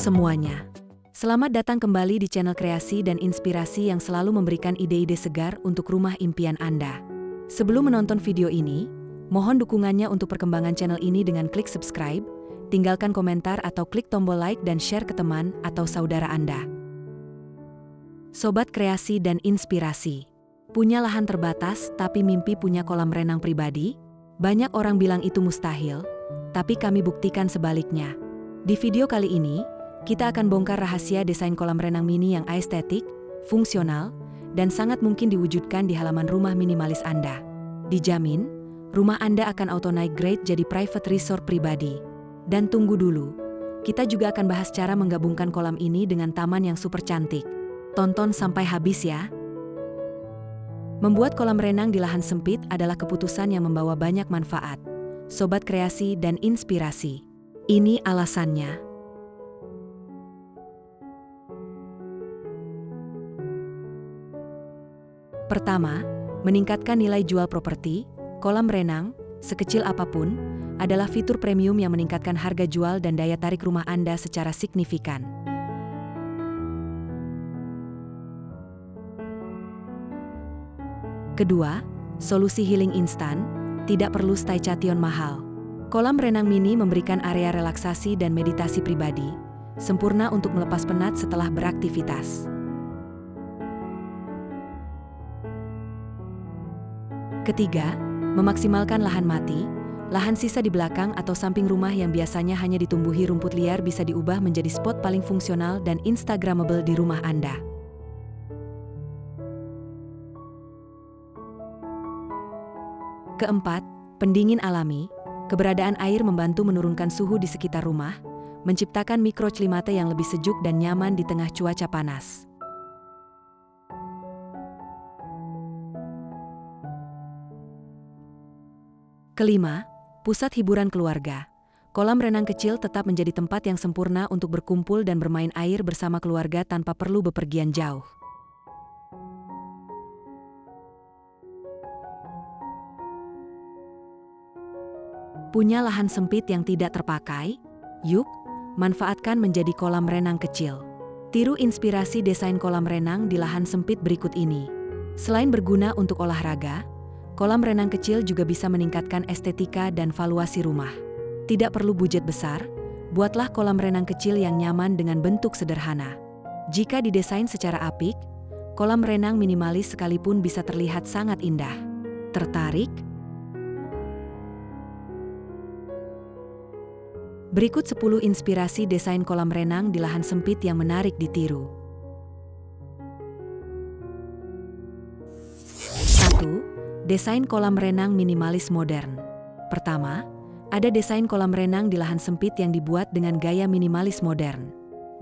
semuanya. Selamat datang kembali di channel kreasi dan inspirasi yang selalu memberikan ide-ide segar untuk rumah impian Anda. Sebelum menonton video ini, mohon dukungannya untuk perkembangan channel ini dengan klik subscribe, tinggalkan komentar atau klik tombol like dan share ke teman atau saudara Anda. Sobat kreasi dan inspirasi. Punya lahan terbatas tapi mimpi punya kolam renang pribadi? Banyak orang bilang itu mustahil, tapi kami buktikan sebaliknya. Di video kali ini, kita akan bongkar rahasia desain kolam renang mini yang estetik, fungsional, dan sangat mungkin diwujudkan di halaman rumah minimalis Anda. Dijamin, rumah Anda akan auto naik grade jadi private resort pribadi. Dan tunggu dulu, kita juga akan bahas cara menggabungkan kolam ini dengan taman yang super cantik. Tonton sampai habis ya. Membuat kolam renang di lahan sempit adalah keputusan yang membawa banyak manfaat. Sobat kreasi dan inspirasi. Ini alasannya. Pertama, meningkatkan nilai jual properti. Kolam renang, sekecil apapun, adalah fitur premium yang meningkatkan harga jual dan daya tarik rumah Anda secara signifikan. Kedua, solusi healing instan, tidak perlu staycation mahal. Kolam renang mini memberikan area relaksasi dan meditasi pribadi, sempurna untuk melepas penat setelah beraktivitas. Ketiga, memaksimalkan lahan mati. Lahan sisa di belakang atau samping rumah yang biasanya hanya ditumbuhi rumput liar bisa diubah menjadi spot paling fungsional dan instagramable di rumah Anda. Keempat, pendingin alami. Keberadaan air membantu menurunkan suhu di sekitar rumah, menciptakan mikroklimate yang lebih sejuk dan nyaman di tengah cuaca panas. Kelima, pusat hiburan keluarga. Kolam renang kecil tetap menjadi tempat yang sempurna untuk berkumpul dan bermain air bersama keluarga tanpa perlu bepergian jauh. Punya lahan sempit yang tidak terpakai? Yuk, manfaatkan menjadi kolam renang kecil. Tiru inspirasi desain kolam renang di lahan sempit berikut ini. Selain berguna untuk olahraga, kolam renang kecil juga bisa meningkatkan estetika dan valuasi rumah. Tidak perlu budget besar, buatlah kolam renang kecil yang nyaman dengan bentuk sederhana. Jika didesain secara apik, kolam renang minimalis sekalipun bisa terlihat sangat indah. Tertarik? Berikut 10 inspirasi desain kolam renang di lahan sempit yang menarik ditiru. 1. Desain kolam renang minimalis modern. Pertama, ada desain kolam renang di lahan sempit yang dibuat dengan gaya minimalis modern.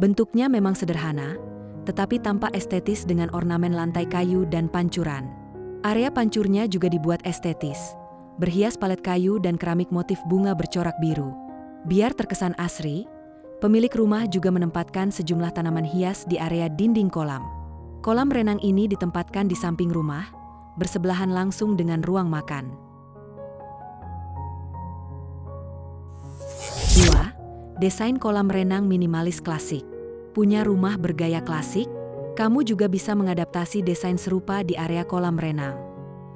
Bentuknya memang sederhana, tetapi tampak estetis dengan ornamen lantai kayu dan pancuran. Area pancurnya juga dibuat estetis, berhias palet kayu dan keramik motif bunga bercorak biru. Biar terkesan asri, pemilik rumah juga menempatkan sejumlah tanaman hias di area dinding kolam. Kolam renang ini ditempatkan di samping rumah, bersebelahan langsung dengan ruang makan. 2. Desain kolam renang minimalis klasik. Punya rumah bergaya klasik? Kamu juga bisa mengadaptasi desain serupa di area kolam renang.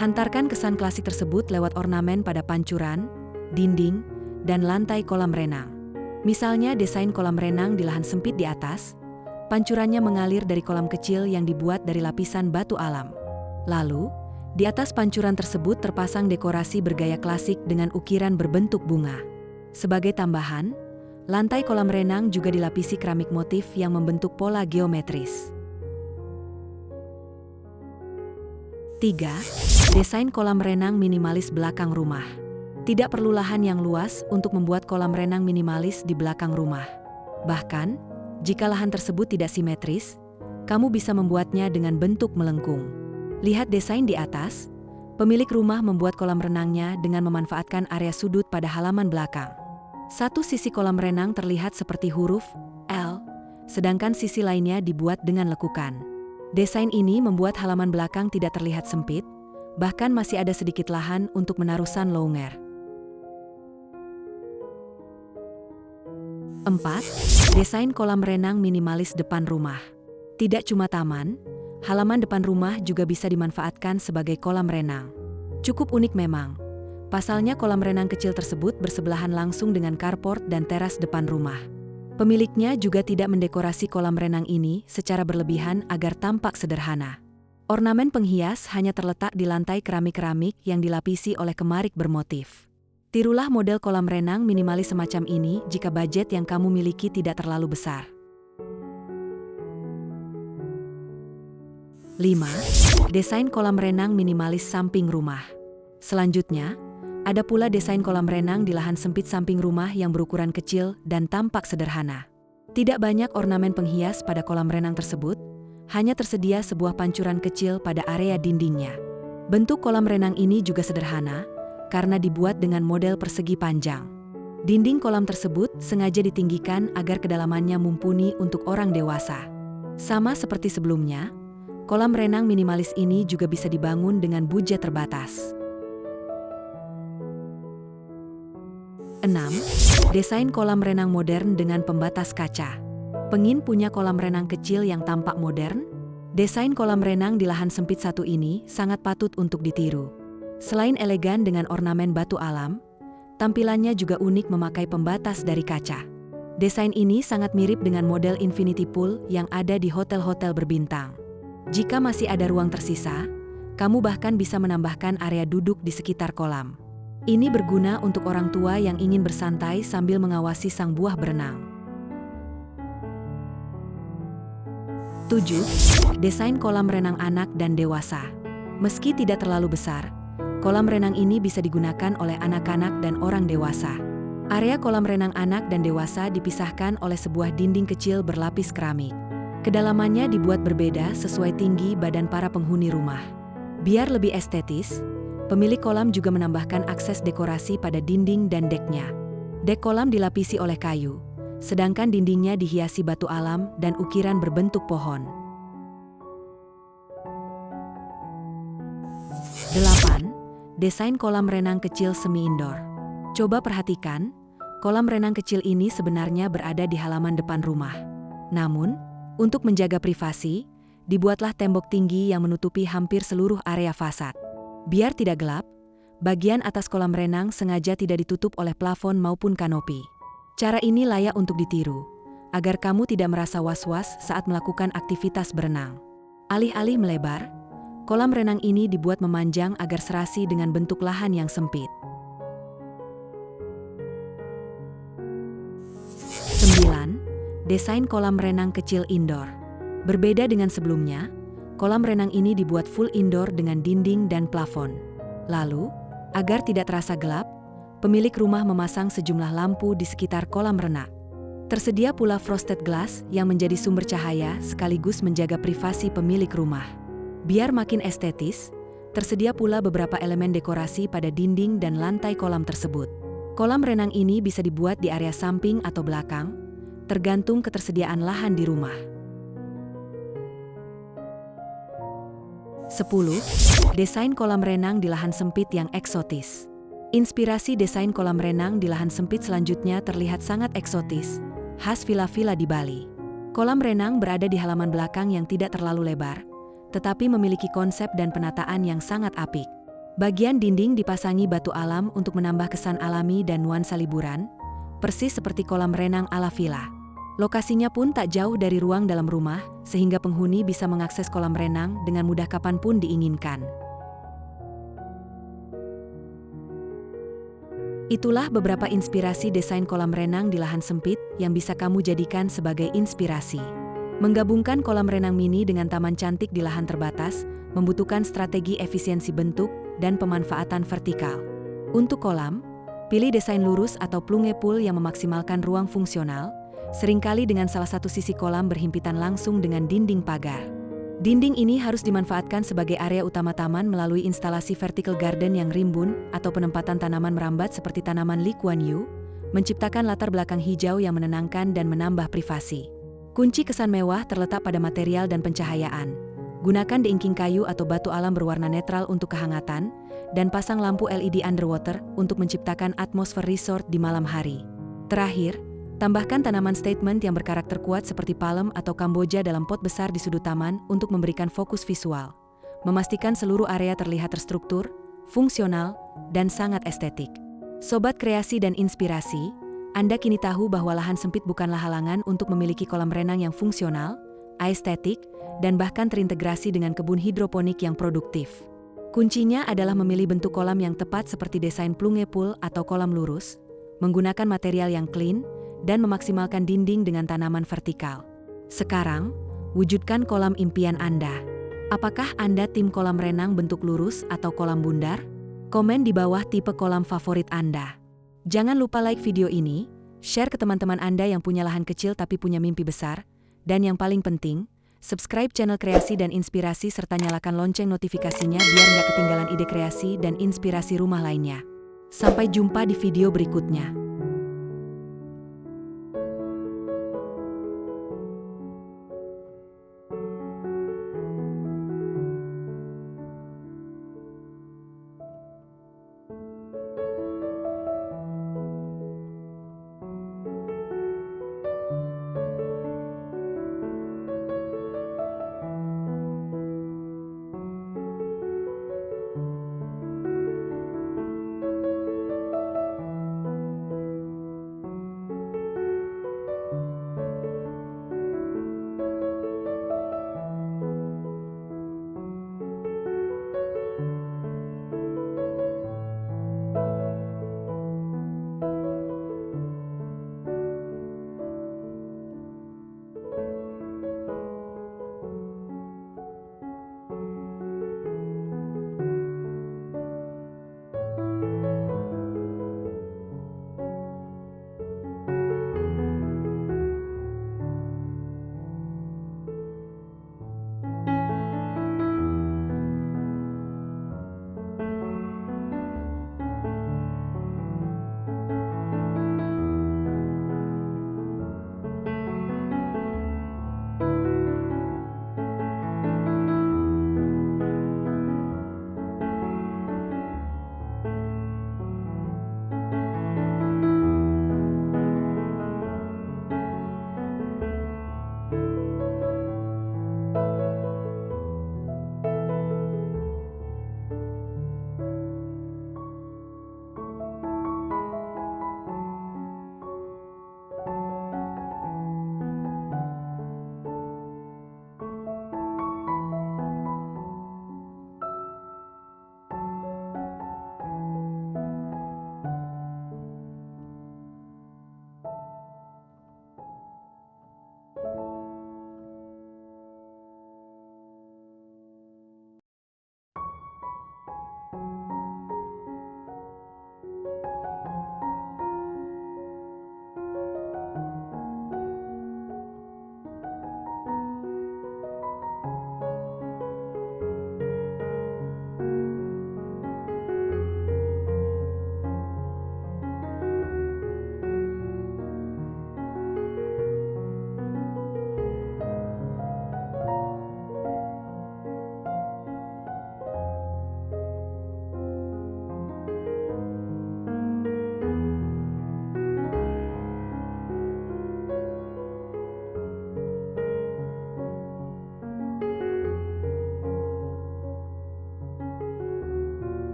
Hantarkan kesan klasik tersebut lewat ornamen pada pancuran, dinding, dan lantai kolam renang. Misalnya desain kolam renang di lahan sempit di atas, pancurannya mengalir dari kolam kecil yang dibuat dari lapisan batu alam. Lalu, di atas pancuran tersebut terpasang dekorasi bergaya klasik dengan ukiran berbentuk bunga. Sebagai tambahan, lantai kolam renang juga dilapisi keramik motif yang membentuk pola geometris. 3. Desain kolam renang minimalis belakang rumah. Tidak perlu lahan yang luas untuk membuat kolam renang minimalis di belakang rumah. Bahkan, jika lahan tersebut tidak simetris, kamu bisa membuatnya dengan bentuk melengkung. Lihat desain di atas, pemilik rumah membuat kolam renangnya dengan memanfaatkan area sudut pada halaman belakang. Satu sisi kolam renang terlihat seperti huruf L, sedangkan sisi lainnya dibuat dengan lekukan. Desain ini membuat halaman belakang tidak terlihat sempit, bahkan masih ada sedikit lahan untuk menaruh sunlounger. 4. Desain kolam renang minimalis depan rumah. Tidak cuma taman, halaman depan rumah juga bisa dimanfaatkan sebagai kolam renang. Cukup unik memang. Pasalnya kolam renang kecil tersebut bersebelahan langsung dengan carport dan teras depan rumah. Pemiliknya juga tidak mendekorasi kolam renang ini secara berlebihan agar tampak sederhana. Ornamen penghias hanya terletak di lantai keramik-keramik yang dilapisi oleh kemarik bermotif. Tirulah model kolam renang minimalis semacam ini jika budget yang kamu miliki tidak terlalu besar. 5. Desain kolam renang minimalis samping rumah. Selanjutnya, ada pula desain kolam renang di lahan sempit samping rumah yang berukuran kecil dan tampak sederhana. Tidak banyak ornamen penghias pada kolam renang tersebut, hanya tersedia sebuah pancuran kecil pada area dindingnya. Bentuk kolam renang ini juga sederhana, karena dibuat dengan model persegi panjang. Dinding kolam tersebut sengaja ditinggikan agar kedalamannya mumpuni untuk orang dewasa. Sama seperti sebelumnya, kolam renang minimalis ini juga bisa dibangun dengan budget terbatas. 6. Desain kolam renang modern dengan pembatas kaca. Pengin punya kolam renang kecil yang tampak modern? Desain kolam renang di lahan sempit satu ini sangat patut untuk ditiru. Selain elegan dengan ornamen batu alam, tampilannya juga unik memakai pembatas dari kaca. Desain ini sangat mirip dengan model infinity pool yang ada di hotel-hotel berbintang. Jika masih ada ruang tersisa, kamu bahkan bisa menambahkan area duduk di sekitar kolam. Ini berguna untuk orang tua yang ingin bersantai sambil mengawasi sang buah berenang. 7. Desain kolam renang anak dan dewasa. Meski tidak terlalu besar, kolam renang ini bisa digunakan oleh anak-anak dan orang dewasa. Area kolam renang anak dan dewasa dipisahkan oleh sebuah dinding kecil berlapis keramik. Kedalamannya dibuat berbeda sesuai tinggi badan para penghuni rumah. Biar lebih estetis, pemilik kolam juga menambahkan akses dekorasi pada dinding dan deknya. Dek kolam dilapisi oleh kayu, sedangkan dindingnya dihiasi batu alam dan ukiran berbentuk pohon. 8. Desain kolam renang kecil semi-indoor. Coba perhatikan, kolam renang kecil ini sebenarnya berada di halaman depan rumah. Namun, untuk menjaga privasi, dibuatlah tembok tinggi yang menutupi hampir seluruh area fasad. Biar tidak gelap, bagian atas kolam renang sengaja tidak ditutup oleh plafon maupun kanopi. Cara ini layak untuk ditiru, agar kamu tidak merasa was-was saat melakukan aktivitas berenang. Alih-alih melebar, kolam renang ini dibuat memanjang agar serasi dengan bentuk lahan yang sempit. 9. Desain kolam renang kecil indoor. Berbeda dengan sebelumnya, kolam renang ini dibuat full indoor dengan dinding dan plafon. Lalu, agar tidak terasa gelap, pemilik rumah memasang sejumlah lampu di sekitar kolam renang. Tersedia pula frosted glass yang menjadi sumber cahaya sekaligus menjaga privasi pemilik rumah. Biar makin estetis, tersedia pula beberapa elemen dekorasi pada dinding dan lantai kolam tersebut. Kolam renang ini bisa dibuat di area samping atau belakang, tergantung ketersediaan lahan di rumah. 10. Desain kolam renang di lahan sempit yang eksotis. Inspirasi desain kolam renang di lahan sempit selanjutnya terlihat sangat eksotis, khas villa-villa di Bali. Kolam renang berada di halaman belakang yang tidak terlalu lebar, tetapi memiliki konsep dan penataan yang sangat apik. Bagian dinding dipasangi batu alam untuk menambah kesan alami dan nuansa liburan, persis seperti kolam renang ala villa. Lokasinya pun tak jauh dari ruang dalam rumah, sehingga penghuni bisa mengakses kolam renang dengan mudah kapanpun diinginkan. Itulah beberapa inspirasi desain kolam renang di lahan sempit yang bisa kamu jadikan sebagai inspirasi. Menggabungkan kolam renang mini dengan taman cantik di lahan terbatas membutuhkan strategi efisiensi bentuk dan pemanfaatan vertikal. Untuk kolam, pilih desain lurus atau plunge pool yang memaksimalkan ruang fungsional, seringkali dengan salah satu sisi kolam berhimpitan langsung dengan dinding pagar. Dinding ini harus dimanfaatkan sebagai area utama taman melalui instalasi vertical garden yang rimbun atau penempatan tanaman merambat seperti tanaman Lee Kuan Yew, menciptakan latar belakang hijau yang menenangkan dan menambah privasi. Kunci kesan mewah terletak pada material dan pencahayaan. Gunakan diingking kayu atau batu alam berwarna netral untuk kehangatan, dan pasang lampu LED underwater untuk menciptakan atmosfer resort di malam hari. Terakhir, Tambahkan tanaman statement yang berkarakter kuat seperti palem atau kamboja dalam pot besar di sudut taman untuk memberikan fokus visual. Memastikan seluruh area terlihat terstruktur, fungsional, dan sangat estetik. Sobat kreasi dan inspirasi, Anda kini tahu bahwa lahan sempit bukanlah halangan untuk memiliki kolam renang yang fungsional, estetik, dan bahkan terintegrasi dengan kebun hidroponik yang produktif. Kuncinya adalah memilih bentuk kolam yang tepat seperti desain plunge pool atau kolam lurus, menggunakan material yang clean, dan memaksimalkan dinding dengan tanaman vertikal. Sekarang, wujudkan kolam impian Anda. Apakah Anda tim kolam renang bentuk lurus atau kolam bundar? Komen di bawah tipe kolam favorit Anda. Jangan lupa like video ini, share ke teman-teman Anda yang punya lahan kecil tapi punya mimpi besar, dan yang paling penting, subscribe channel Kreasi dan Inspirasi serta nyalakan lonceng notifikasinya biar nggak ketinggalan ide kreasi dan inspirasi rumah lainnya. Sampai jumpa di video berikutnya.